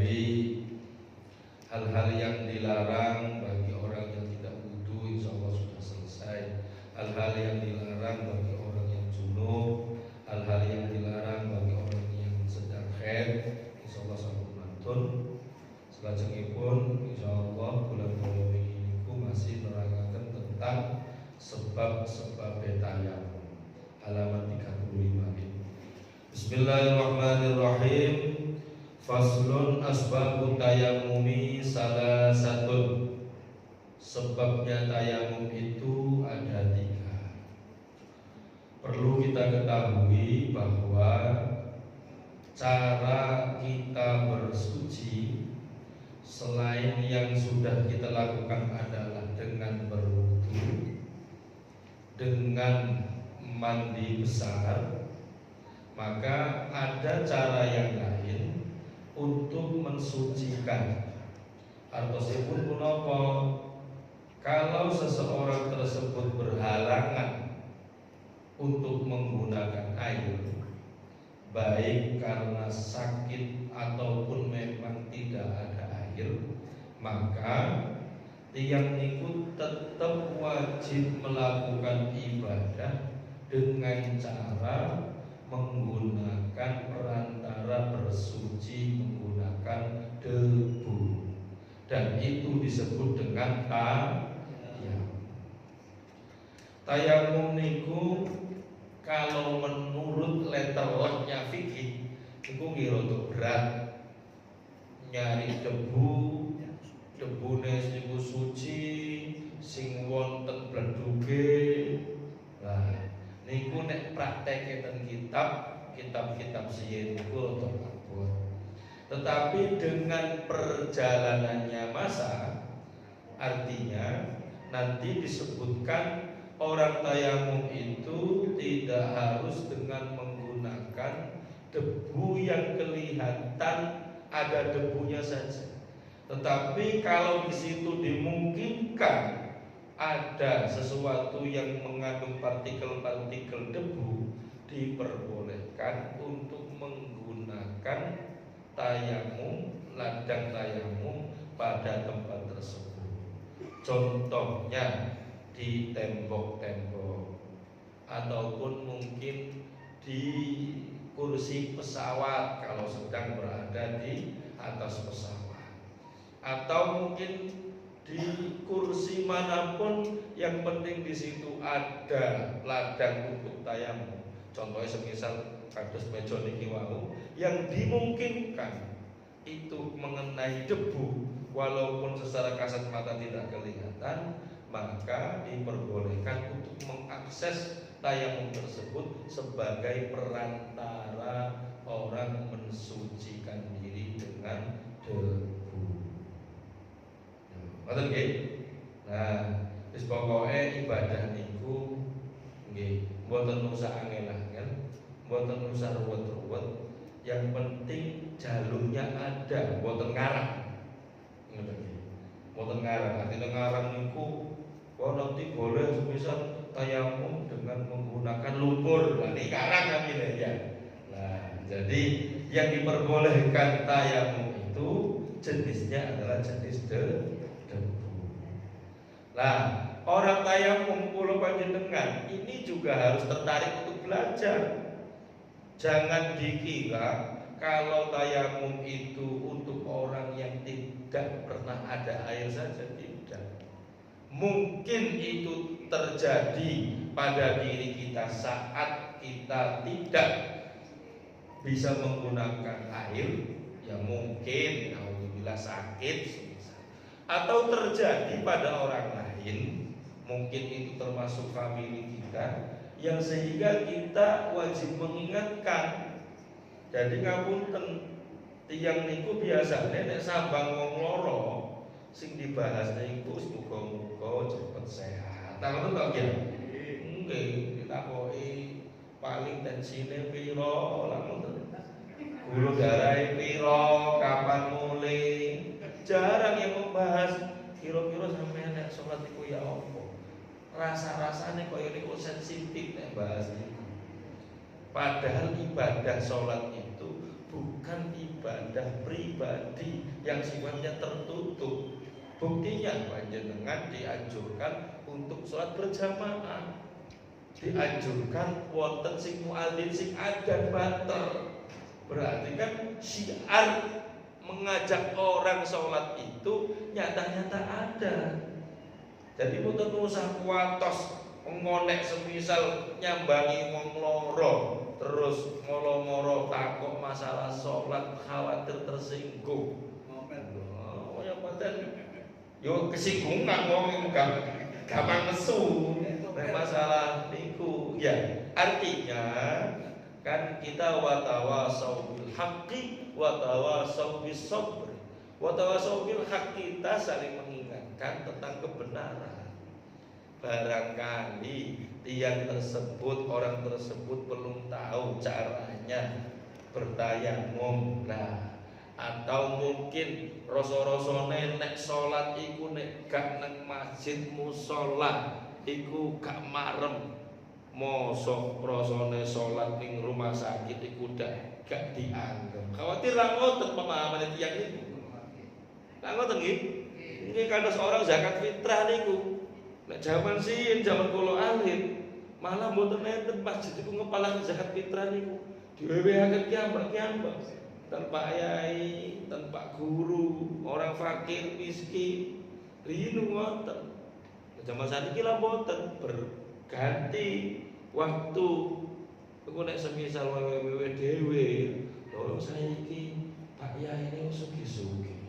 menjauhi hal-hal yang dilarang bagi orang yang tidak wudu, insya Allah sudah selesai. Hal-hal yang dilarang bagi orang yang junub, hal-hal yang dilarang bagi orang yang sedang haid, insya Allah sampun mantun. Selajengipun insya Allah bulan Ramadan ini masih menerangkan tentang sebab-sebab tayamum. Halaman 35 ini. Bismillahirrahmanirrahim. Faslun asbabut tayammumi salasatun. Sebabnya tayamum itu ada 3. Perlu kita ketahui bahwa cara kita bersuci selain yang sudah kita lakukan adalah dengan berwudu, dengan mandi besar, maka ada cara yang lain untuk mensucikan. Artosipun punapa? Kalau seseorang tersebut berhalangan untuk menggunakan air, baik karena sakit ataupun memang tidak ada air, maka tiyang niku tetap wajib melakukan ibadah dengan cara menggunakan perantara bersuci menggunakan debu, dan itu disebut dengan tayamum niku. Kalau menurut letternya fikih niku ngira berat, nyari debune niku suci sing wonten bledhuge. Lah niku nek prakteke ten kitab-kitab siyen niku rada abot. Tetapi dengan perjalanannya masa, artinya nanti disebutkan orang tayamum itu tidak harus dengan menggunakan debu yang kelihatan ada debunya saja. Tetapi kalau di situ dimungkinkan ada sesuatu yang mengandung partikel-partikel debu, diperbolehkan untuk menggunakan tayamum, ladang tayamum pada tempat tersebut. Contohnya di tembok-tembok, ataupun mungkin di kursi pesawat kalau sedang berada di atas pesawat, atau mungkin di kursi manapun, yang penting di situ ada ladang untuk tayamum. Contohnya semisal kados meja niki wau, yang dimungkinkan itu mengenai debu walaupun secara kasat mata tidak kelihatan, maka diperbolehkan untuk mengakses tayamum tersebut sebagai perantara orang mensucikan diri dengan debu. Ngoten nggih. Nah, wis pokoke ibadah niku nggih mboten usah angel-angel, mboten usah ruwet-ruwet. Yang penting jalurnya ada, mboten ngarang. Ngoten nggih. Mboten ngarang, artinya ngarang niku nanti boleh semisal tayamum dengan menggunakan lumpur. Nah, ini ngarang namanya ya. Nah, jadi yang diperbolehkan tayamum itu jenisnya adalah jenis debu. Nah, orang tayamum kula panjenengan ini juga harus tertarik untuk belajar. Jangan dikira kalau tayamum itu untuk orang yang tidak pernah ada air saja, tidak. Mungkin itu terjadi pada diri kita saat kita tidak bisa menggunakan air, ya mungkin alhamdulillah sakit, atau terjadi pada orang lain, mungkin itu termasuk famili kita, yang sehingga kita wajib mengingatkan. Jadi ngapunten, tiyang niku biasane nek sambang wong loro sing dibahas niku muga-muga cepet sehat. Tak ngono kok ya? Nggih, ditakoki paling tensine piro, lha ngoten. Gula darahe piro, kapan mulai. Jarang yang membahas kira-kira sampeyan nek salat iku ya apa. Rasa-rasane koyo niku sensitif nek bahas niku. Padahal ibadah salat itu bukan ibadah ibadah pribadi yang sifatnya tertutup. Buktinya panjenengan dianjurkan untuk sholat berjamaah, dianjurkan wonten sing muadzin sing adzan batal. Berarti kan syiar mengajak orang sholat itu nyata-nyata ada. Jadi mboten usah kuatos ngonek semisal nyambangi wong loro terus moro-moro takok masalah sholat khawatir tersinggung. Oh ya paten yo kesinggungan wong gampang nesu masalah niku. Ya, artinya kan kita watawasau bil haqqi watawasau bis sabr. Watawasau bil haqqi, kita saling mengingatkan tentang kebenaran. Barangkali tiang tersebut, orang tersebut belum tahu caranya bertayamum. Nah, atau mungkin rasa-rasane nek salat iku nek gak nang masjid musala iku gak marem. Mosok rasane salat ning rumah sakit iku gak dianggap. Khawatir lah ngoten pemahaman tiyang niku. Lah ngoten nggih. Nggih kados orang zakat fitrah niku. Nek zaman zaman kula alim malah mboten nenten masjid iku ngepalaken zakat fitrah niku. Diwewehaken kiambak-kiambak. Tanpa yai, tanpa guru, orang fakir, miskin, rinu wonten. Zaman saniki lah mboten berganti waktu. Iku nek semisal wewe dhewe, lho saiki Pak Yai ini sugih-sugih.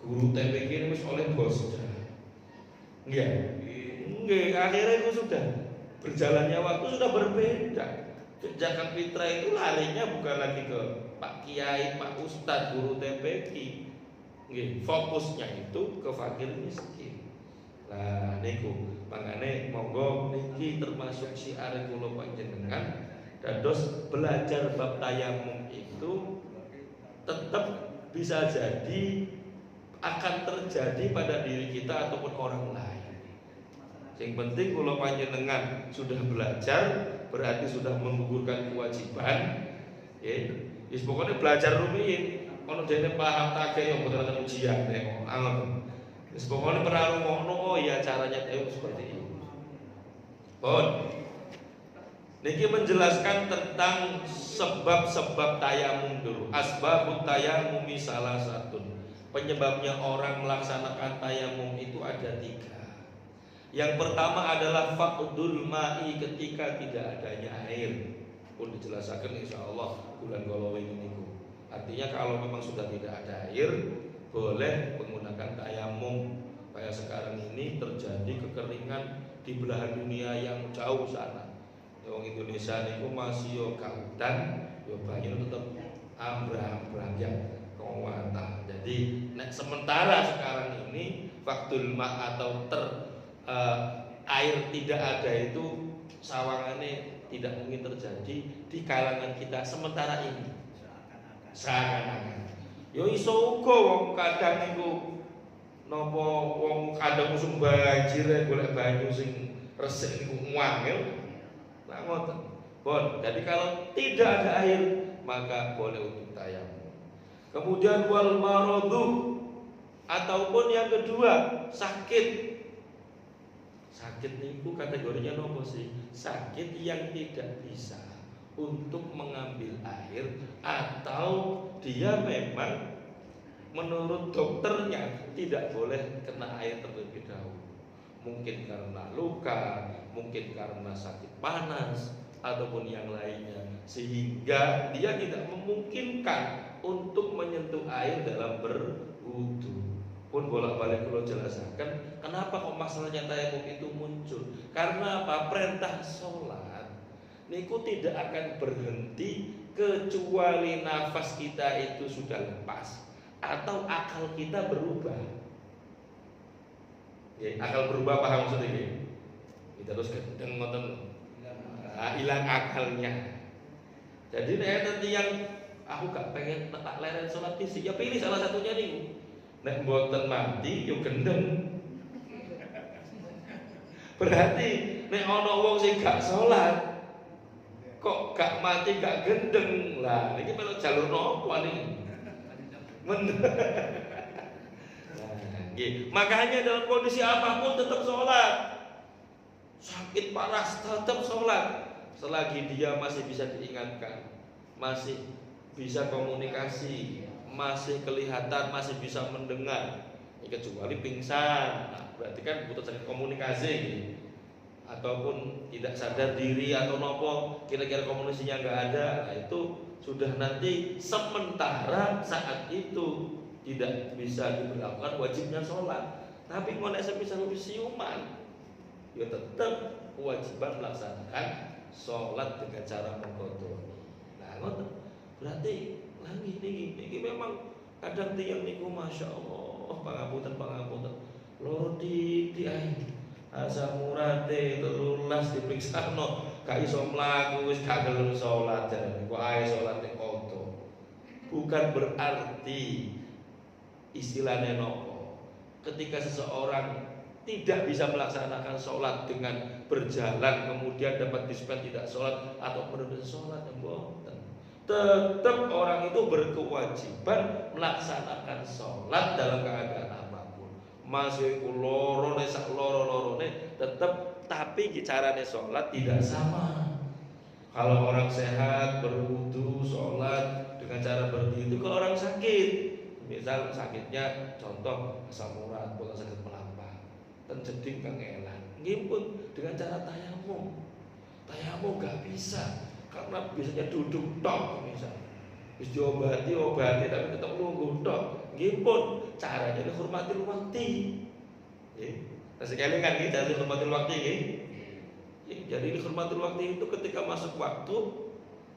Guru TPK ini wis oleh bos. Nggih, akhirnya itu sudah berjalannya waktu sudah berbeda. Zakat fitrah itu larinya bukan lagi ke Pak Kiai, Pak Ustadz, guru TPK. Nggih, fokusnya itu ke fakir miskin. Nah, niku mangane monggo niki termasuk syiar kula panjenengan dados belajar bab tayamum itu tetap bisa jadi akan terjadi pada diri kita ataupun orang lain. Yang penting kula panjenengan sudah belajar berarti sudah menggugurkan kewajiban. Wis pokoknya belajar rumiyin. Ono dene paham take yo mboten ada ujian nek angon. Wis pokoknya pernah ngono oh ya caranya seperti ini. Pun niki menjelaskan tentang sebab-sebab tayamum dulu. Asbabut tayamumi salah satu. Penyebabnya orang melaksanakan tayamum itu ada 3. Yang pertama adalah faqdul ma'i, ketika tidak adanya air. Pun dijelaskan insyaallah bulan Golowing ini. Artinya kalau memang sudah tidak ada air, boleh menggunakan tayamum. Kayak sekarang ini terjadi kekeringan di belahan dunia yang jauh sana. Wong Indonesia niku masih yo kaudan, yo banyu tetap ambrah-ambrah ya kawata. Jadi nek sementara sekarang ini faqdul ma' atau air tidak ada itu sawangannya tidak mungkin terjadi di kalangan kita sementara ini. Seakan-akan yo iso uga wong kadang niku napa wong kadang musim banjir golek banyu sing resik niku ngangel. Lah ngoten. Bon, jadi kalau tidak ada air maka boleh untuk tayamum. Kemudian wal maradu ataupun yang kedua sakit. Sakit niku kategorinya nopo sih? Sakit yang tidak bisa untuk mengambil air atau dia memang menurut dokternya tidak boleh kena air terlebih dahulu. Mungkin karena luka, mungkin karena sakit panas ataupun yang lainnya, sehingga dia tidak memungkinkan untuk menyentuh air dalam berwudu. Pun bolak-balik kalau jelaskan kenapa kok masalahnya tayamum itu muncul. Karena apa? Perintah sholat niku tidak akan berhenti kecuali nafas kita itu sudah lepas atau akal kita berubah. Ya, akal berubah paham maksudnya ya? Kita terus gendeng ngoten. Hilang akalnya. Jadi nanti yang aku gak pengen tak leren sholat fisik, ya pilih salah satunya nih. Nek mboten mati yo gendeng. Berarti nek ana wong sing gak salat kok gak mati gak gendeng. Lah niki melok jalur napa niki? Makanya dalam kondisi apapun tetap sholat. Sakit parah tetap sholat. Selagi dia masih bisa diingatkan, masih bisa komunikasi, masih kelihatan, masih bisa mendengar. Kecuali pingsan, nah, berarti kan butuh sakit komunikasi gitu. Ataupun tidak sadar diri atau nopo, kira-kira komunikasinya nggak ada, nah itu sudah nanti sementara saat itu tidak bisa diberlakukan wajibnya sholat. Tapi kalau semisal siuman, ya tetap kewajiban melaksanakan sholat dengan cara mengkodok. Nah, berarti lagi ini memang kadang tiang niku masya Allah pangapunten loro di asam murate telulas dipriksano gak iso mlaku wis gak gelem salat jarane kok ae salate kodo. Bukan berarti istilahnya nopo ketika seseorang tidak bisa melaksanakan sholat dengan berjalan kemudian dapat dispen tidak sholat atau menunda sholat tetap orang itu berkewajiban melaksanakan sholat dalam keadaan apapun. Masih loro sak loro-lorone tetap, tapi caranya sholat tidak sama. Kalau orang sehat berwudu sholat dengan cara berdiri itu. Kalau orang sakit, misal sakitnya contoh asam urat, bukan sakit melampau, terjeding kangelan, ngimpun dengan cara tayamum. Tayamum gak bisa karena biasanya duduk tok misal. Wis diobati tapi tetap lungguh tok. Ngimpun caranya dihormatil waktu. Nggih. Nah sekali kan iki cara dihormatil waktu nggih. Jadi dihormatil waktu itu ketika masuk waktu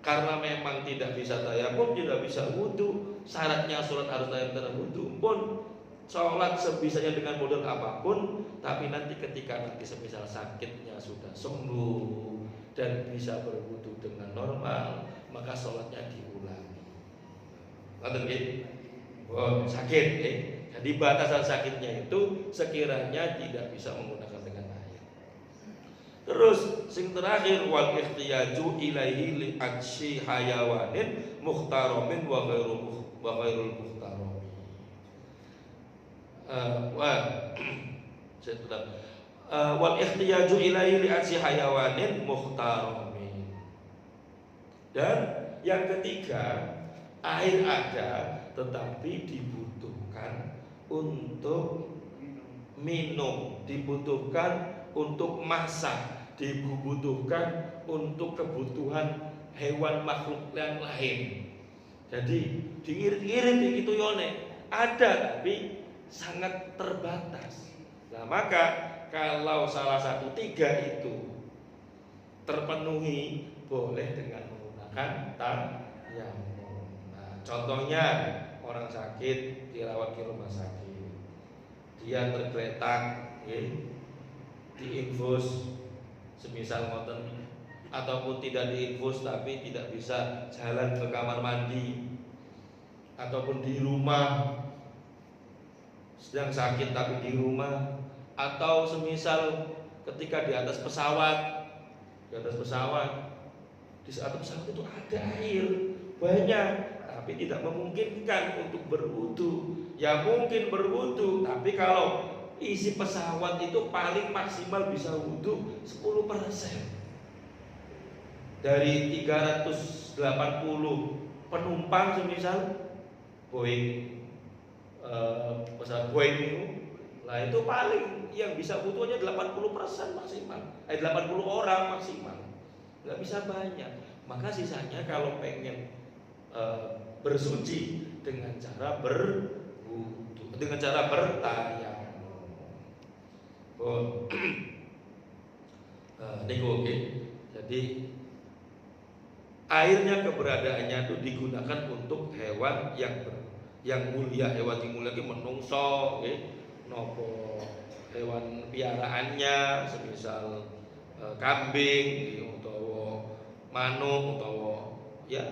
karena memang tidak bisa tayamum, tidak bisa wudu, syaratnya sholat harus tayamum wudu pun sholat sebisanya dengan modal apapun, tapi nanti ketika nanti semisal sakitnya sudah sembuh dan bisa berwudu dengan normal, maka sholatnya diulangi. Ngoten nggih? Oh, sakit nggih. Jadi batasan sakitnya itu sekiranya tidak bisa menggunakan dengan air. Terus sing terakhir wal ikhtiyaju ilaihi li aksi hayawanin muhtaramin wa ghairul muhtarami. Wal ikhtiyaju ilaihi li aksi hayawanin muhtaramin. Dan yang ketiga, air ada tetapi dibutuhkan untuk minum, dibutuhkan untuk masak, dibutuhkan untuk kebutuhan hewan makhluk yang lain. Jadi diirit-irit gitu yone ada tapi sangat terbatas. Nah maka kalau salah satu tiga itu terpenuhi boleh dengan menggunakan tayamum. Nah, contohnya orang sakit dirawat di rumah sakit, dia tergeletak, diinfus, semisal ngoten, ataupun tidak diinfus tapi tidak bisa jalan ke kamar mandi, ataupun di rumah sedang sakit tapi di rumah, atau semisal ketika di atas pesawat, di saat pesawat itu ada air banyak tapi tidak memungkinkan untuk berwudu. Ya mungkin berwudu, tapi kalau isi pesawat itu paling maksimal bisa wudu 10%. Dari 380 penumpang semisal Boeing, pesawat Boeing itu paling yang bisa wudu hanya 80% maksimal, 80 orang maksimal, nggak bisa banyak. Maka sisanya kalau pengen bersuci dengan cara berwudu, dengan cara bertayamum. Niku oke. Jadi airnya keberadaannya itu digunakan untuk hewan yang mulia, hewan yang mulia itu menungso, nopo hewan piaraannya, semisal kambing, utawa manuk, utawa ya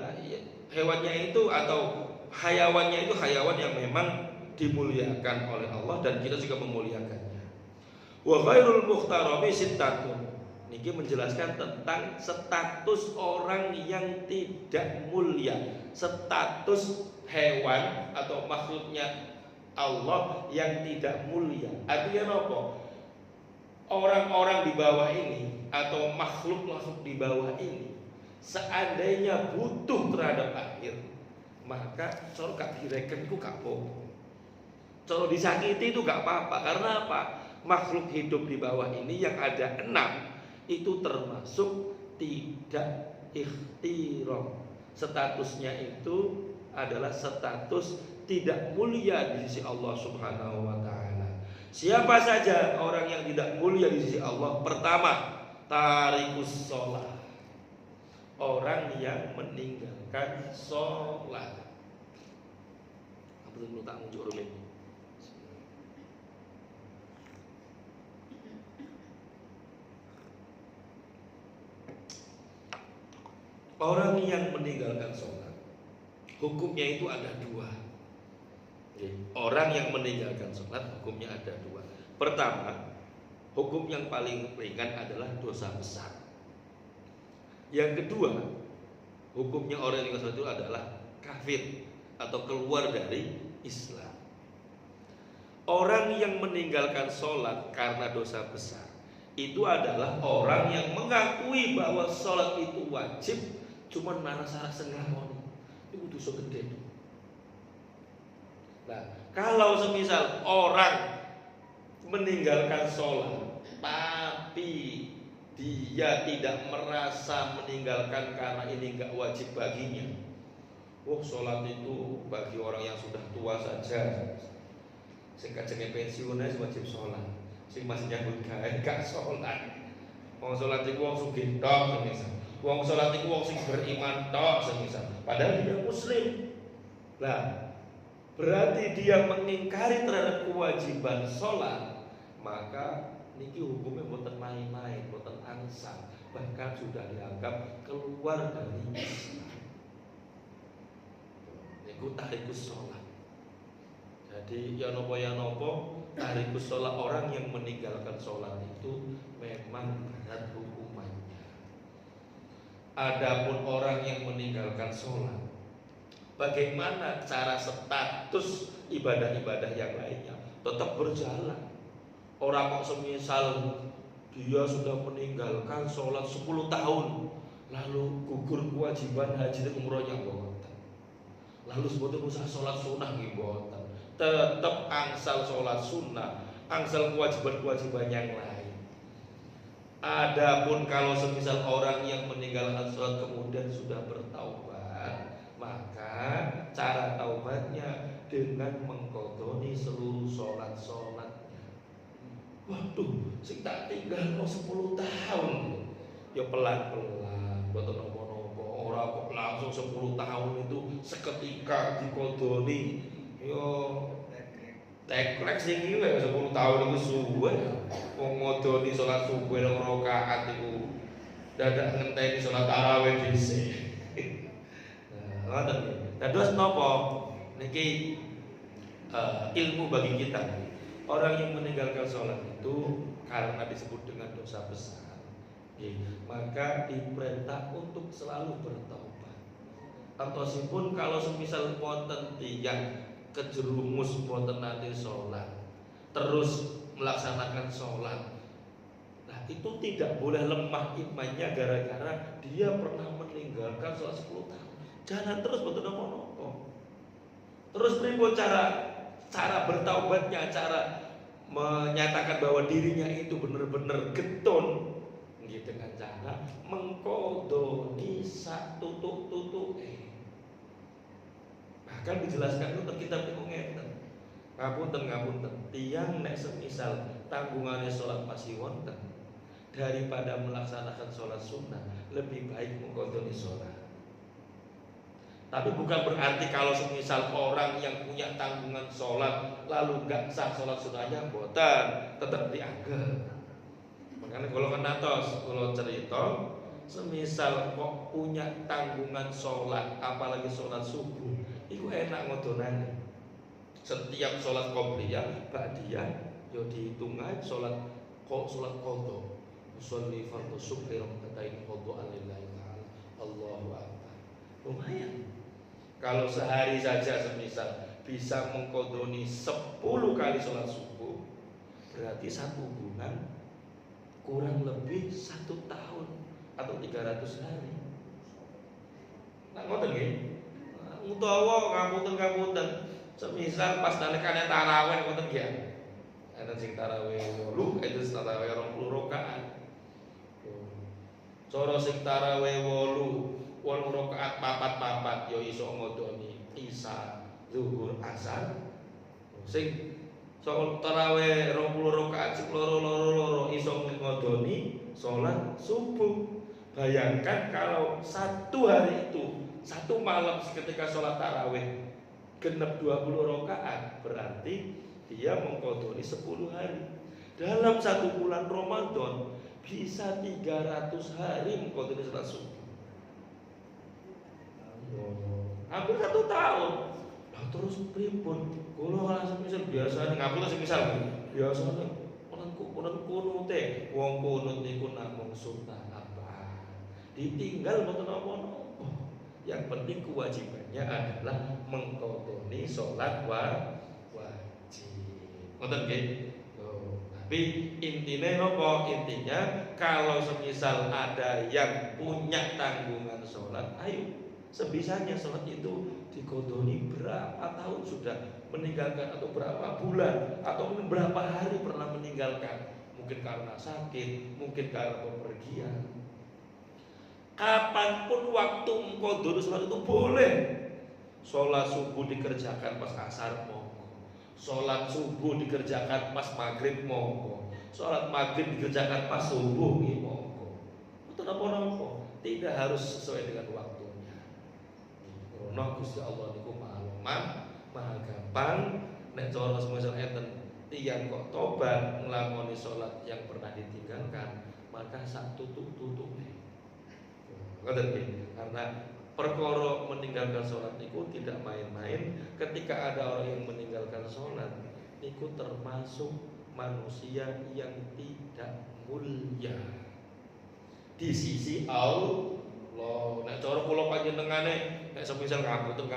hewannya itu atau hayawannya itu hayawan yang memang dimuliakan oleh Allah dan kita juga memuliakannya. Wa ghairul muhtarami sittatun. niki menjelaskan tentang status orang yang tidak mulia, status hewan atau makhluknya Allah yang tidak mulia. Artinya apa? Orang-orang di bawah ini atau makhluk-makhluk di bawah ini seandainya butuh terhadap air, maka cara gak direken itu gak apa-apa. Cara disakiti itu gak apa-apa. Karena apa? Makhluk hidup di bawah ini yang ada 6 itu termasuk tidak ikhtiram. Statusnya itu adalah status tidak mulia di sisi Allah Subhanahu wa taala. Siapa saja orang yang tidak mulia di sisi Allah? Pertama, tarikus sholat, orang yang meninggalkan sholat. Apa itu tak muncul rumit? Orang yang meninggalkan sholat, hukumnya itu ada 2. Orang yang meninggalkan sholat hukumnya ada 2. Pertama, hukum yang paling ringan adalah dosa besar. Yang kedua, hukumnya orang yang meninggalkan sholat itu adalah kafir atau keluar dari Islam. Orang yang meninggalkan sholat karena dosa besar itu adalah orang yang mengakui bahwa sholat itu wajib, cuman narasara sengamon itu dosa gede. Nah, kalau semisal orang meninggalkan sholat tapi dia tidak merasa meninggalkan karena ini enggak wajib baginya, sholat itu bagi orang yang sudah tua saja. Sing kajenge pensiun wis wajib sholat, sing masih nyambut gawe gak sholat. Wong sholat iku wong sugih tok semisal. Wong sholat iku wong sing beriman tok semisal. Padahal dia muslim. Lah, berarti dia mengingkari terhadap kewajiban sholat, maka niki hukumnya boten main-main, boten angsal, bahkan sudah dianggap keluar dari Islam. Niku tarikus sholat. Jadi ya nopo tarikus sholat, orang yang meninggalkan sholat itu memang berat hukumannya. Adapun orang yang meninggalkan sholat, bagaimana cara status ibadah-ibadah yang lainnya tetap berjalan. Orang kok semisal dia sudah meninggalkan sholat 10 tahun, lalu gugur kewajiban haji dan umrohnya boten, lalu sebetulnya usah sholat sunnah boten, tetap angsal sholat sunnah, angsal kewajiban-kewajiban yang lain. Adapun kalau semisal orang yang meninggalkan sholat kemudian sudah bertaubat, maka cara taubatnya dengan mengkodoni seluruh sholat-sholatnya. Waduh, sing tak tinggal kok 10 tahun. Ya pelan-pelan, boten nopo-nopo. Ora kok langsung 10 tahun itu seketika dikodoni. Yo tekrek sing iki 10 tahun iku suwe. Wong ngodoni salat subuh 2 rakaat iku dadak ngenteni salat tarawih dhisik. Nah, ngoten. Dados napa niki ilmu bagi kita. Orang yang meninggalkan sholat itu karena disebut dengan dosa besar, maka diperintah untuk selalu bertaubat. Atau pun kalau semisal wonten tiyang kejerumus wonten nanti sholat, terus melaksanakan sholat, nah itu tidak boleh lemah imannya gara-gara dia pernah meninggalkan sholat 10 tahun. Jangan terus betul nopo. Terus pripun cara bertaubatnya, cara menyatakan bahwa dirinya itu benar-benar getun, dengan cara mengkodoni tutuk. Bahkan dijelaskan itu kitab itu ngeten. Ngapunten, tiang nek semisal tanggungannya sholat masih wonten, daripada melaksanakan sholat sunnah, lebih baik mengkodoni sholat. Tapi bukan berarti kalau semisal orang yang punya tanggungan sholat lalu gak sah sholat sunnahnya, boten, tetap dianggap. Makanya kalau kenatos, kalau cerita, semisal kok punya tanggungan sholat, apalagi sholat subuh, itu enak ngodonane. Setiap sholat qobliyah, ba'diyah, yo dihitung aja sholat qadha. Usolli fardhu syukri rakaatain qadha'an lillahi ta'ala. Allahu akbar. Lumayan. Kalau sehari saja semisal bisa mengkodoni 10 kali sholat subuh, berarti 1 bulan kurang lebih 1 tahun atau 300 hari. Nah, ngoten nggih. Utawa ngapunten-ngapunten, semisal pas nalikane tarawih ngoten nggih. Ana sing tarawih 8, itu tarawih 20 rakaat. Cara sing tarawih 8 rakaat papat-papat ya iso ngodoni isya, zuhur, asar. Sing tarawih 20 rakaat sing loro-loro iso ngodoni salat subuh. Bayangkan kalau 1 hari itu, 1 malam ketika sholat tarawih genep 20 rakaat, berarti dia mengkodoni 10 hari. Dalam 1 bulan Ramadan bisa 300 hari mengkodoni sholat subuh. Hampir 1 tahun. Nah, terus pripun? Kula semisal biasa ngapura semisal biasane kunut kunute wong kunut niku namung sunah apa. Ditinggal mboten napa-napa. Yang penting kewajibannya adalah mengkodoni sholat wajib. Ngoten nggih? Tapi intinya apa? Intinya kalau semisal ada yang punya tanggungan sholat, ayo sebisanya sholat itu dikodoni berapa tahun sudah meninggalkan, atau berapa bulan, atau mungkin berapa hari pernah meninggalkan, mungkin karena sakit, mungkin karena bepergian. Kapanpun waktu mengkodoni sholat itu boleh. Sholat subuh dikerjakan pas asar monggo, sholat subuh dikerjakan pas maghrib monggo, sholat maghrib dikerjakan pas subuh monggo. Itu apa-apa, tidak harus sesuai dengan waktunya. Karena Gusti Allah niku maha gampang. Nek cara semisal enten tiyang kok tobat nglakoni sholat yang pernah ditinggalkan, maka sak tutuk-tutuke. Karena perkara meninggalkan sholat niku tidak main-main. Ketika ada orang yang meninggalkan sholat, niku termasuk manusia yang tidak mulia di sisi Allah. Nek cara kula panjenengane nek semisal ngapunten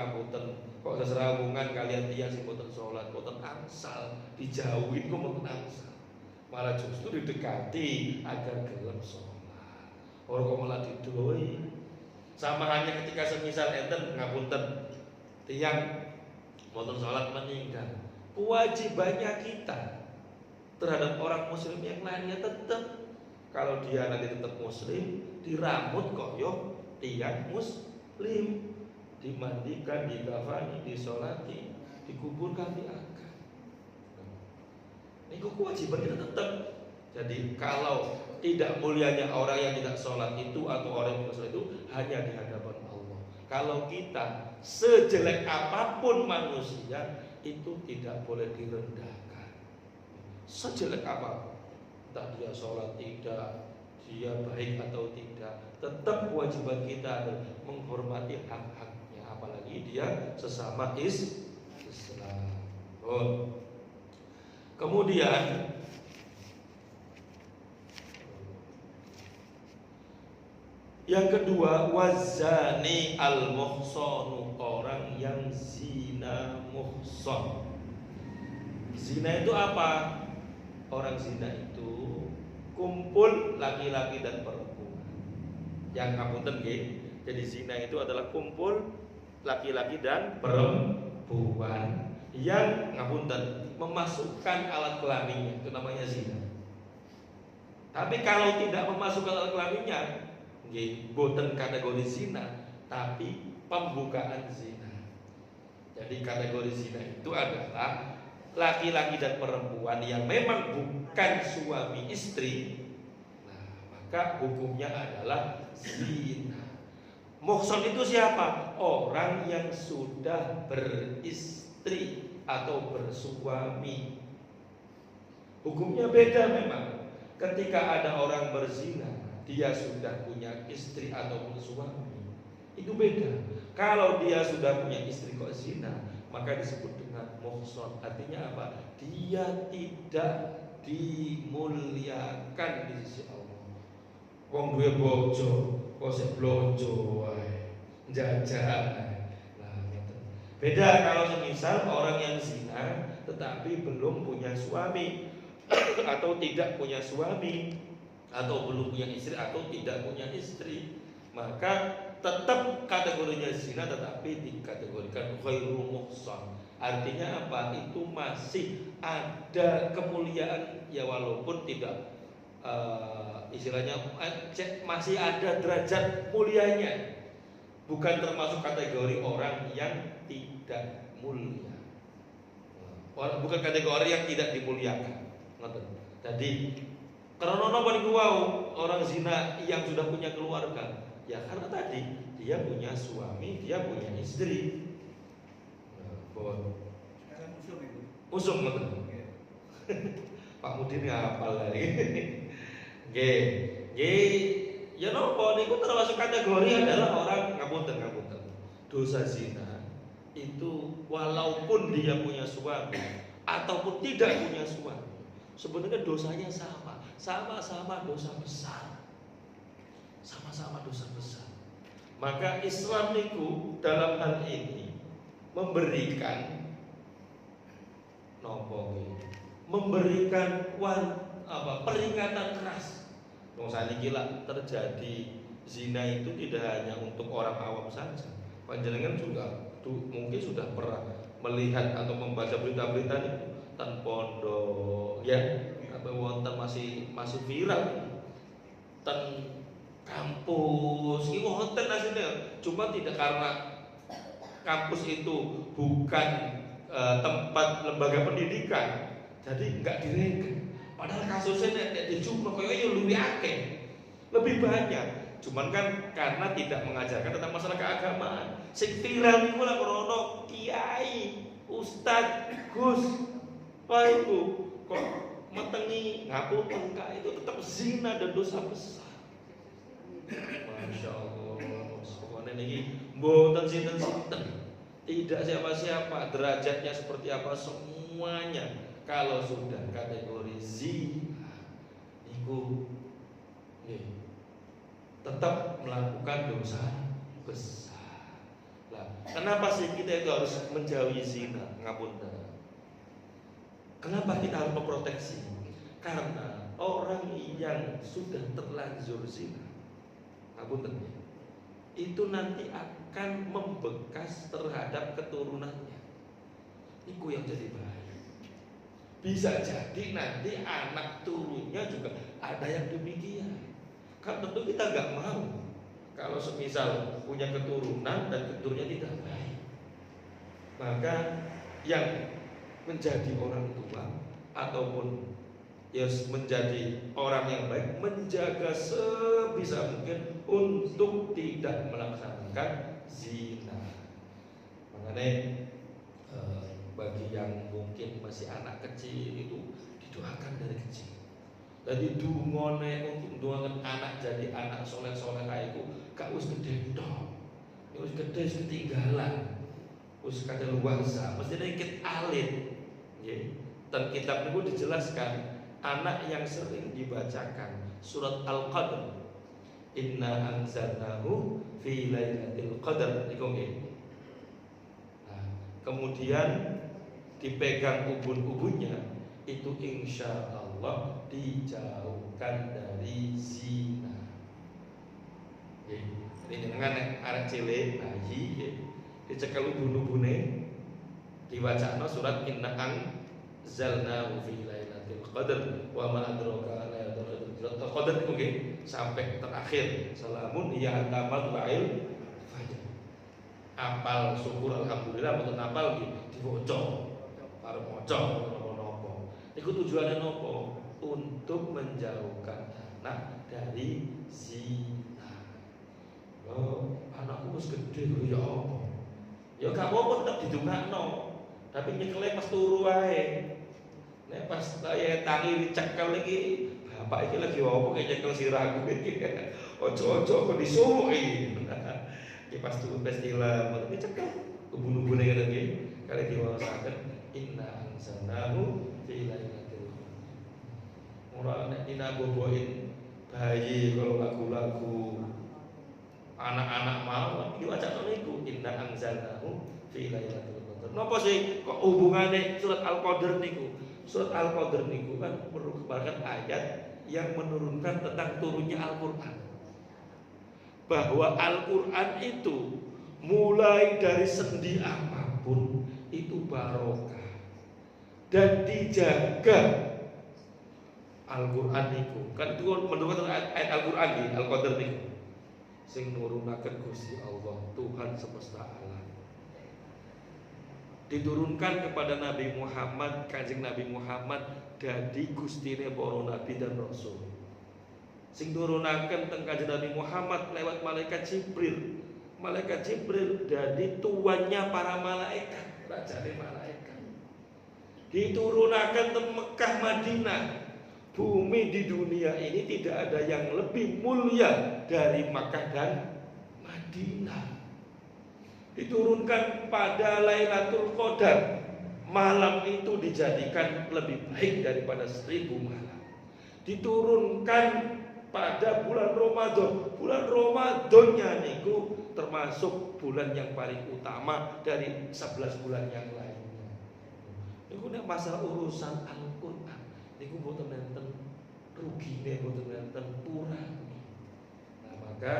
kok seserawungan kalian tiyang sing boten salat, boten angsal, dijauhin kok boten angsal. Malah justru didekati agar gelem salat. Ora kok malah didoi. Sama hanya ketika semisal enten ngapunten tiyang boten salat meninggal. Kewajibannya kita terhadap orang muslim yang lainnya tetap, kalau dia nanti tetap muslim, diramut koyo tiyang muslim, dimandikan, dikafani, disolati, dikuburkan, diangkat. Ini kewajiban kita tetap. Jadi kalau tidak mulianya orang yang tidak sholat itu atau orang yang tidak sholat itu hanya di hadapan Allah. Kalau kita sejelek apapun manusia itu tidak boleh direndahkan. Sejelek apapun, entah dia sholat tidak, dia baik atau tidak, tetap kewajiban kita adalah menghormati hak-haknya, apalagi dia sesama Islam. Kemudian yang kedua, wazani al-muhsanu, orang yang zina muhsan. Zina itu apa? Orang zina itu kumpul laki-laki dan perempuan. Yang ngapunten nggih. Jadi zina itu adalah kumpul laki-laki dan perempuan yang ngapunten memasukkan alat kelaminnya, itu namanya zina. Tapi kalau tidak memasukkan alat kelaminnya, nggih, boten kategori zina, tapi pembukaan zina. Jadi kategori zina itu adalah laki-laki dan perempuan yang memang bukan suami istri. Nah, maka hukumnya adalah zina. Muhsan itu siapa? Orang yang sudah beristri atau bersuami. Hukumnya beda memang. Ketika ada orang berzina, dia sudah punya istri ataupun suami, itu beda. Kalau dia sudah punya istri kok zina, maka disebut dengan muhsan. Artinya apa? Dia tidak dimuliakan di sisi Allah. Wong duwe bojo kok sik blonjo wae. Jajan. Beda kalau semisal orang yang zina tetapi belum punya suami atau tidak punya suami atau belum punya istri atau tidak punya istri, maka tetap kategorinya zina tetapi dikategorikan ghairu muhsan. Artinya apa? Itu masih ada kemuliaan ya walaupun tidak istilahnya masih ada derajat mulianya. Bukan termasuk kategori orang yang tidak mulia. Bukan kategori yang tidak dimuliakan. Jadi karena napa niku orang zina yang sudah punya keluarga? Ya karena tadi dia punya suami, dia punya istri. Usum ngoten. Pak Mudin ngapal lagi. Nggih. Ya nopo niku termasuk kategori adalah orang ngapunten. Dosa zina itu walaupun dia punya suami ataupun tidak punya suami, sebenarnya dosanya sama-sama dosa besar. Sama-sama dosa besar. Maka Islam niku dalam hal ini memberikan nopo memberikan peringatan keras. Wong saniki lak terjadi zina itu tidak hanya untuk orang awam saja. Panjenengan juga mungkin sudah pernah melihat atau membaca berita-berita itu ten pondok ya, atau wonten masih viral ten kampus iki wonten asline. Cuma tidak karena kampus itu bukan tempat lembaga pendidikan, jadi enggak direken. Padahal kasusnya nek dijumlah kayaknya lebih banyak. Cuman kan karena tidak mengajarkan tentang masalah keagamaan. Sing viral niku lak krono kiai, ustaz, gus, apa itu kok metengi ngapunten kak itu tetap zina dan dosa besar. Masya Allah. Pokoknya niki mboten sinten-sinten. Tidak siapa-siapa, derajatnya seperti apa semuanya. Kalau sudah kategori zina, niku tetap melakukan dosa besar. Lah, kenapa sih kita itu harus menjauhi zina? Ngapunten. Kenapa kita harus memproteksi? Karena orang yang sudah terlanjur zina, ngapunten, itu nanti akan membekas terhadap keturunannya. Iku yang jadi bahaya. Bisa jadi nanti anak turunnya juga ada yang demikian. Kan tentu kita nggak mau kalau semisal punya keturunan dan keturunnya tidak baik. Maka yang menjadi orang tua ataupun ya menjadi orang yang baik, menjaga sebisa mungkin untuk tidak melaksanakan zina. Makanya bagi yang mungkin masih anak kecil itu didoakan dari kecil. Jadi dungone untuk doakan anak jadi anak soleh-soleh itu gak wis gede tok. Wis gede ketinggalan. Wis kadaluwarsa, mesti dikit alit. Nggih. Dan kitab niku dijelaskan anak yang sering dibacakan surat Al-Qadr. Inna anzalnahu fi lailatul qadar niku nggih. Kemudian dipegang ubun-ubunnya itu insya Allah dijauhkan dari zina. Ini dengan arek cilik bayi dicekel ubun-ubune diwacana surat inna anzalnahu fi lailatul qadar wa ma adraka lailatul qadar itu sampai terakhir salamun hiya hatta matla'il fajr. Apal syukur alhamdulillah mboten apal diwaca arep maca napa-napa. Iku tujuane napa? Untuk menjauhkan anak dari zina. Oh, anakku wis gede lho ya apa? Ya gak apa-apa tetep didongakno. Tapi nyekele pas turu wae. Nek pas saya tangi dicekel iki, bapak iki lagi apa kayak nyekel sirahku iki. Ojo-ojo kok disuwuk iki. Ki pas turu pestila mesti cekel ubun-ubune ngene iki. Kali diwasaken inna anzalnahu fi lailatul qadar. Ora nek dina boboin bayi kalau lagu-lagu anak-anak mau diwaca niku inna anzalnahu fi lailatul qadar. Napa sih kok hubungane surat Al-Qadar niku? Surat Al-Qadar niku kan merupakan ayat yang menurunkan tentang turunnya Al-Qur'an. Bahwa Al-Qur'an itu mulai dari sendi apapun itu barokah dan dijaga. Al-Qur'an niku kan itu menurunkan ayat Al-Qur'an di Al-Qadar niku sing nurunaken Gusti Allah Tuhan semesta alam. Diturunkan kepada Nabi Muhammad, Kanjeng Nabi Muhammad dadi gustine para nabi dan rasul. Sing nurunaken teng Kanjeng Nabi Muhammad lewat malaikat Jibril. Malaikat Jibril dadi tuannya para malaikat, rajane malaikat. Diturunaken teng Mekah Madinah. Bumi di dunia ini tidak ada yang lebih mulia dari Makkah dan Madinah. Diturunkan pada Lailatul Qadar. Malam itu dijadikan lebih baik daripada 1000 malam. Diturunkan pada bulan Ramadan. Bulan Ramadannya niku termasuk bulan yang paling utama dari 11 bulan yang lainnya. Niku nek masalah urusan Al-Qur'an niku mboten nenten rugine, mboten nenten kurange. Nah, maka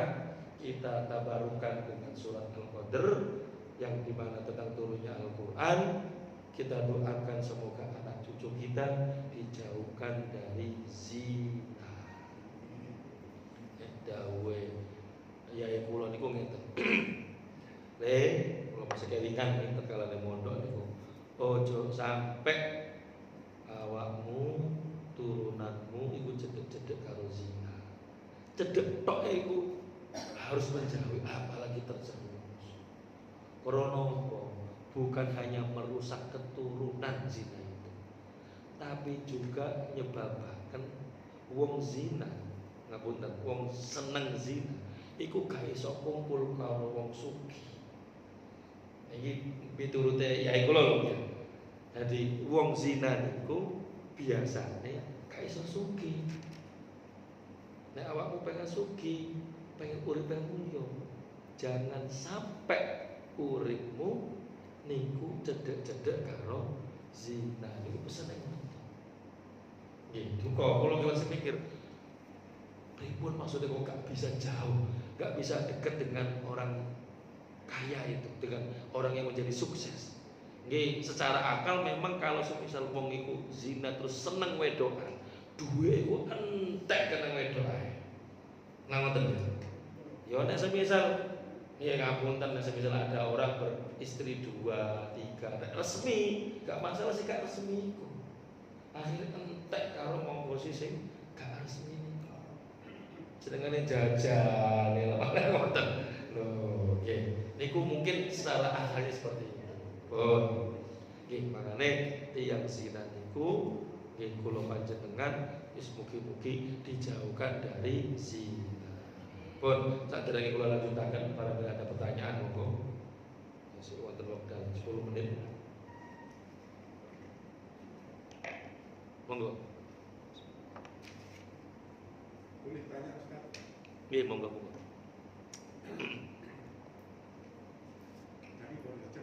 kita tabarukan dengan surat Al-Qadar yang dimana tentang turunnya Al-Qur'an. Kita doakan semoga anak cucu kita dijauhkan dari zina. Dawe yai kula niku ngeten. Le, kula masih kelingan ngeten kalane mondok niku. Ojo sampai awakmu turunanmu iku cedek-cedek karo zina. Cedek tok iku harus menjauhi, apalagi terjerumus. Krono bukan hanya merusak keturunan zina itu, tapi juga menyebabkan wong zina, ngapunten, wong seneng zina iku gak iso kumpul karo wong sugih. Iki piturute yai kula lho ya. Jadi wong zina niku biasane gak iso sugih. Nek awakmu pengen sugih, pengen urip yang mulya, jangan sampai uripmu niku cedek-cedek karo zina. Niku pesane ngoten. Gitu kok kula masih mikir, pripun maksudnya kok gak bisa jauh, gak bisa dekat dengan orang kaya itu, dengan orang yang menjadi sukses. Nggih, secara akal memang kalau semisal wong iku zina terus seneng wedokan, duwe iku entek kena wedok ae. Ngoten ya. Ya nek semisal ya ngapunten, nek semisal ada orang beristri 2, 3 resmi, gak masalah sih gak resmi iku. Akhirnya entek karo monggo sing gak resmi niku. Jenengane jajan lha ngoten. Lho, nggih. Niku mungkin secara akalnya seperti itu. Pun nggih makane tiyang zina niku nggih kula panjenengan wis mugi-mugi dijauhkan dari zina. Pun saderenge kula lanjutaken barangkali ada pertanyaan monggo. Masih wonten wekdal 10 menit. Monggo. Boleh tanya Ustaz? Nggih, monggo. Tadi baru saja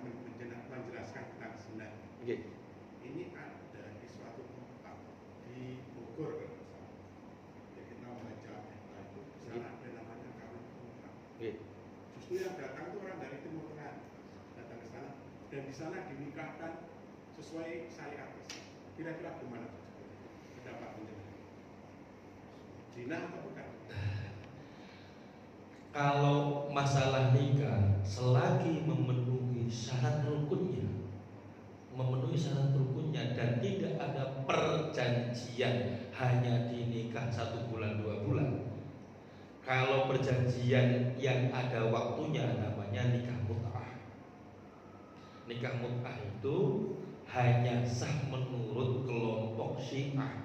menjelaskan tentang zina. Nggih. Ini ada di suatu tempat di Bogor, ya kita membaca itu di sana ada namanya Kawin Tengah. Nggih. Justru yang datang itu orang dari Timur Tengah datang ke sana dan di sana dinikahkan sesuai syariat. Kira-kira gimana pendapat penjelasan? Zina atau bukan? Kalau masalah nikah selagi memenuhi syarat rukunnya dan tidak ada perjanjian hanya dinikah 1 bulan 2 bulan. Kalau perjanjian yang ada waktunya namanya nikah mut'ah. Nikah mut'ah itu hanya sah menurut kelompok Syiah.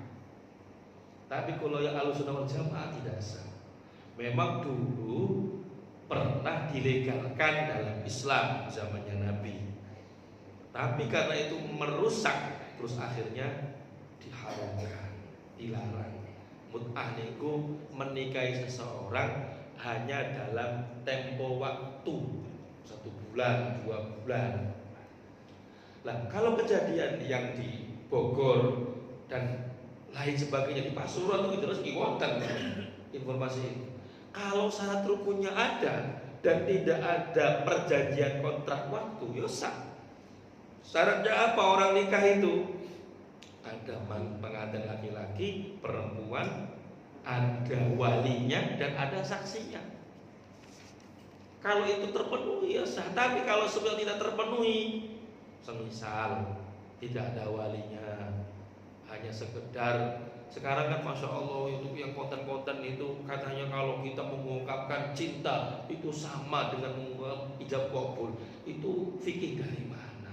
Tapi kalau yang Ahlussunnah wal Jamaah tidak sah. Memang dulu pernah dilegalkan dalam Islam zamannya Nabi. Tapi karena itu merusak, terus akhirnya diharamkan, dilarang Mut'ah niku menikahi seseorang hanya dalam tempo waktu 1 bulan, 2 bulan. Nah, kalau kejadian yang di Bogor dan lain sebagainya di Pasuruan itu terus kiwonten informasi itu. Kalau syarat rukunnya ada dan tidak ada perjanjian kontrak waktu, ya sah. Syaratnya apa orang nikah itu? Ada pengantin laki-laki, perempuan, ada walinya dan ada saksinya. Kalau itu terpenuhi ya sah. Tapi kalau sudah tidak terpenuhi, semisal tidak ada walinya, hanya sekedar sekarang kan masya Allah itu yang konten-konten itu katanya kalau kita mengungkapkan cinta itu sama dengan mengungkap ijab kabul. Itu fikih dari mana?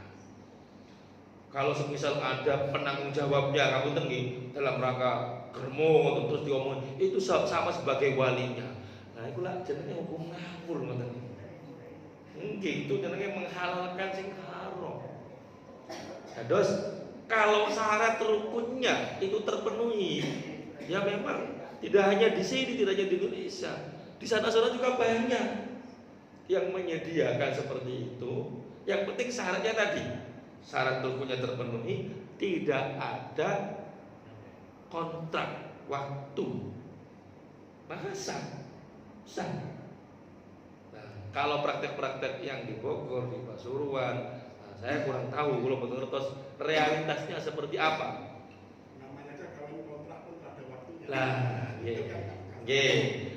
Kalau semisal ada penanggung jawabnya, kamu tinggi dalam rangka germo terus diomongin itu sama sebagai walinya. Nah itulah jenenge hukum ngawur ngoten. Gitu jenenge menghalalkan sing haram. Terus kalau syarat rukunnya itu terpenuhi, ya memang tidak hanya di sini, tidak hanya di Indonesia, di sana-sana juga banyak yang menyediakan seperti itu. Yang penting syaratnya tadi, syarat rukunnya terpenuhi, tidak ada kontrak waktu, maka sah. Nah, kalau praktek-praktek yang di Bogor, di Pasuruan, saya kurang tahu, belum mengertos realitasnya seperti apa. Namanya aja kawin kontrak pun ada waktunya. Lah,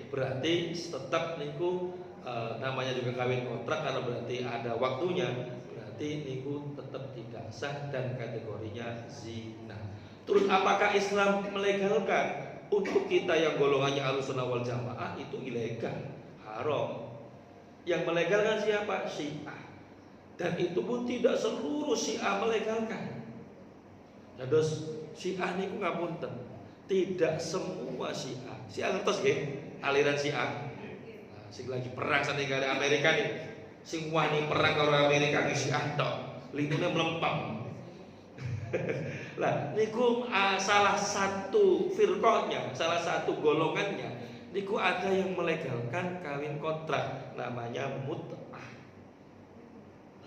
berarti tetap niku namanya juga kawin kontrak karena berarti ada waktunya. Berarti niku tetap tidak sah dan kategorinya zina. Terus apakah Islam melegalkan? Untuk kita yang golongannya Ahlussunnah wal Jamaah itu ilegal, haram. Yang melegalkan siapa? Syiah. Dan itu pun tidak seluruh Syiah melegalkan. Terus Syiah niku ngapunten, tidak semua Syiah. Syiah ngertos nggih? Aliran Syiah. Nah, sing lagi perang saat negara Amerika nih. Sing wani perang karo Amerika ki Syiah tok. Lingune melempem. Lah niku salah satu firqahnya, salah satu golongannya niku ada yang melegalkan kawin kontrak namanya mut'ah.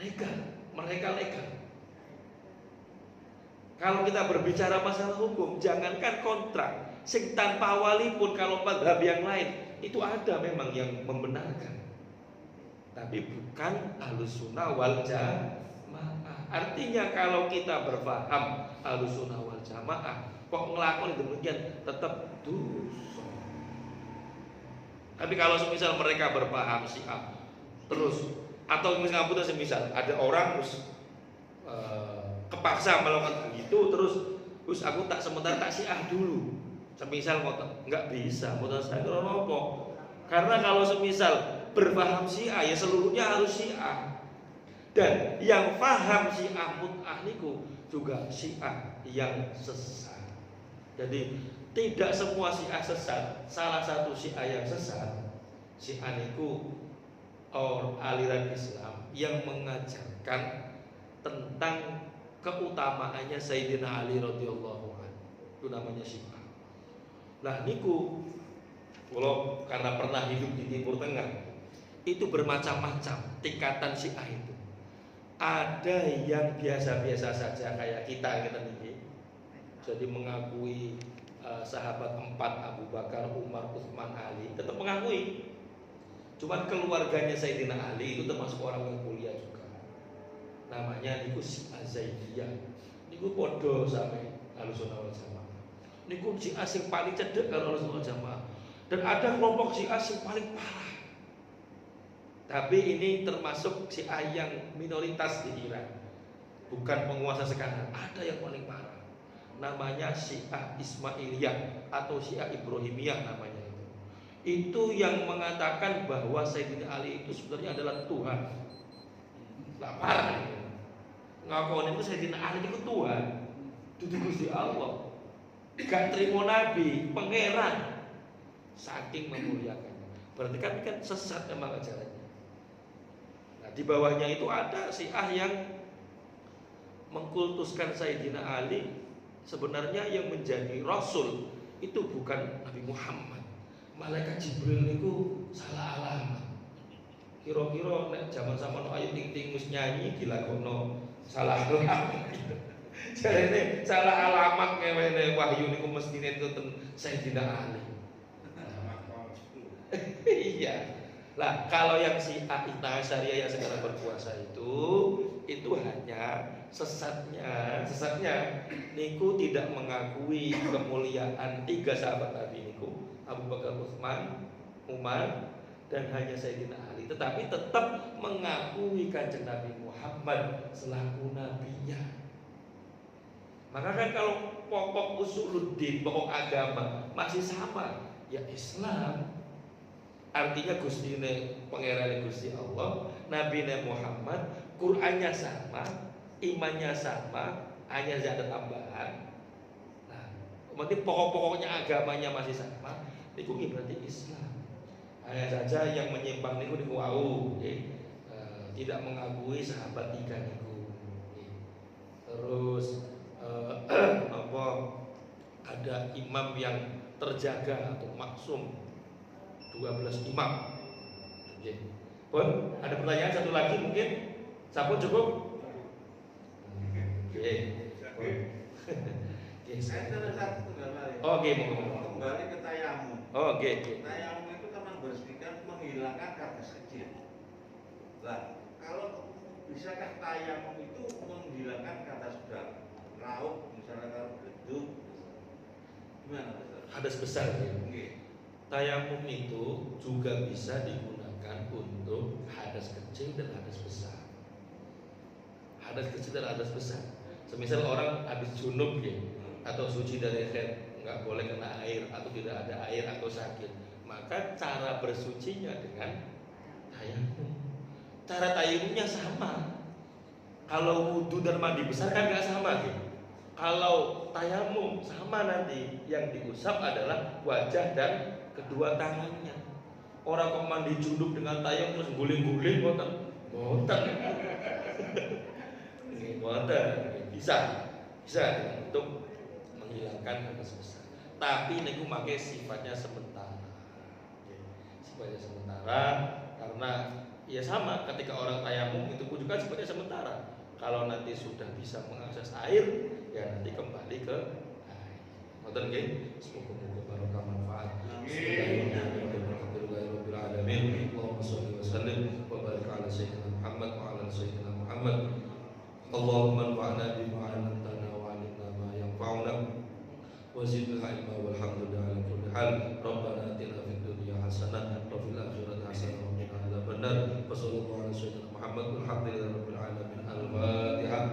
Legal, mereka legal. Kalau kita berbicara masalah hukum, jangankan kontrak, sing tanpa wali pun kalau mazhab yang lain itu ada memang yang membenarkan. Tapi bukan Ahlussunnah wal Jamaah. Artinya kalau kita berpaham Ahlussunnah wal Jamaah, kok ngelakoni demikian tetap dosa. Tapi kalau semisal mereka berpaham Syiah terus atau misalnya semisal ada orang kepaksa melakukan begitu terus aku tak sementara tak Syiah dulu. Semisal nggak bisa, menurut saya apa? Karena kalau semisal berpaham Syiah ya seluruhnya harus Syiah. Dan yang paham Syiah mut'ah niku juga Syiah yang sesat. Jadi tidak semua Syiah sesat. Salah satu Syiah yang sesat Syiah niku aliran Islam yang mengajarkan tentang keutamaannya Sayyidina Ali radhiyallahu anhu. Itu namanya Syiah. Nah niku kalau karena pernah hidup di Timur Tengah itu bermacam-macam tingkatan Syiah itu. Ada yang biasa-biasa saja kayak kita nih. Jadi mengakui sahabat 4 Abu Bakar, Umar, Utsman, Ali tetap mengakui. Cuman keluarganya Sayyidina Ali itu termasuk orang yang mulia juga. Namanya niku Syiah Zaidiyah. Niku podo sampai Ahlussunnah wal Jamaah. Niku Syiah sing paling cedek karo Ahlussunnah wal Jamaah. Dan ada kelompok Syiah sing paling parah. Tapi ini termasuk Syiah yang minoritas di Iran. Bukan penguasa sekarang. Ada yang paling parah. Namanya Syiah Ismailiyah atau Syiah Ibrahimiyah namanya. Itu yang mengatakan bahwa Sayyidina Ali itu sebenarnya adalah Tuhan. Lapar. Ngakuin itu Sayyidina Ali itu Tuhan. Itu Gusti Allah. Gak terima Nabi, pangeran. Saking memuliakannya. Berarti kan sesat memang ajarannya. Nah, di bawahnya itu ada Syiah yang mengkultuskan Sayyidina Ali sebenarnya yang menjadi Rasul itu bukan Nabi Muhammad. Malaikat Jibril niku salah alamat. Kira-kira nek zaman sampeyan Ayu Ting Ting wis nyanyi dilakono salah alamat. Jarene salah alamat ngewene wahyu niku mestine tenten Sayyidina Ali. Iya. Lah kalau yang si Aita Syariah yang sekarang berpuasa itu hanya sesatnya niku tidak mengakui kemuliaan 3 sahabat Nabi niku, Abu Bakar, Utsman, Umar, dan hanya Sayyidina Ali, tetapi tetap mengakui Kanjeng Nabi Muhammad selaku nabinya. Maka kan kalau pokok usuluddin, pokok agama masih sama, ya Islam. Artinya Gusti pangeran Gusti Allah, Nabi Muhammad, Qurannya sama, imannya sama, hanya ada tambahan. Nah, berarti pokok-pokoknya agamanya masih sama, itu berarti Islam. Hanya saja yang menyimpang niku wau, tidak mengakui sahabat 3 niku. Terus apa ada imam yang terjaga atau maksum 12 imam. Oke. Pun ada pertanyaan satu lagi mungkin? Sampun cukup? Oke. Saya ada satu kembali. Oke, mau Kembali ke tayamum. Oke. Tayamum itu teman bersihkan menghilangkan kardus kecil. Nah, kalau bisakah tayamum itu menghilangkan kardus besar? Lauk, misalnya kalau beduk, gimana Ustaz? Hadas besar ya. Oke. Tayamum itu juga bisa digunakan untuk hadas kecil dan hadas besar. Hadas kecil dan hadas besar. Semisal orang habis junub ya, atau suci dari haid, nggak boleh kena air atau tidak ada air atau sakit, maka cara bersucinya dengan tayamum. Cara tayamumnya sama. Kalau wudhu dan mandi besar kan nggak sama gitu. Kalau tayamum sama, nanti yang diusap adalah wajah dan kedua tangannya. Orang kok mandi junub dengan tayamum terus guling-guling, boten. Bisa untuk menghilangkan hadas besar. Tapi niku make sifatnya sementara. Sifatnya sementara karena ya sama ketika orang tayamum itu pun juga sifatnya sementara. Kalau nanti sudah bisa mengakses air, ya nanti kembali ke air. Ngoten nggih. Semoga barokah manfaat. Amin. Allahumma shalli wa sallim wa barik ala sayyidina Muhammad wa ala sayyidina Muhammad. Allahumma anfa'na bima 'allamtana wa 'allimna ma yanfa'una wa zidna ilma walhamdulillah ala kulli hal. Rabbana atina fid dunya hasanah wa fil akhirati hasanah wa qina adzabannar. Wa sallallahu ala sayyidina Muhammad walhamdulillahi rabbil alamin. Al-Fatihah.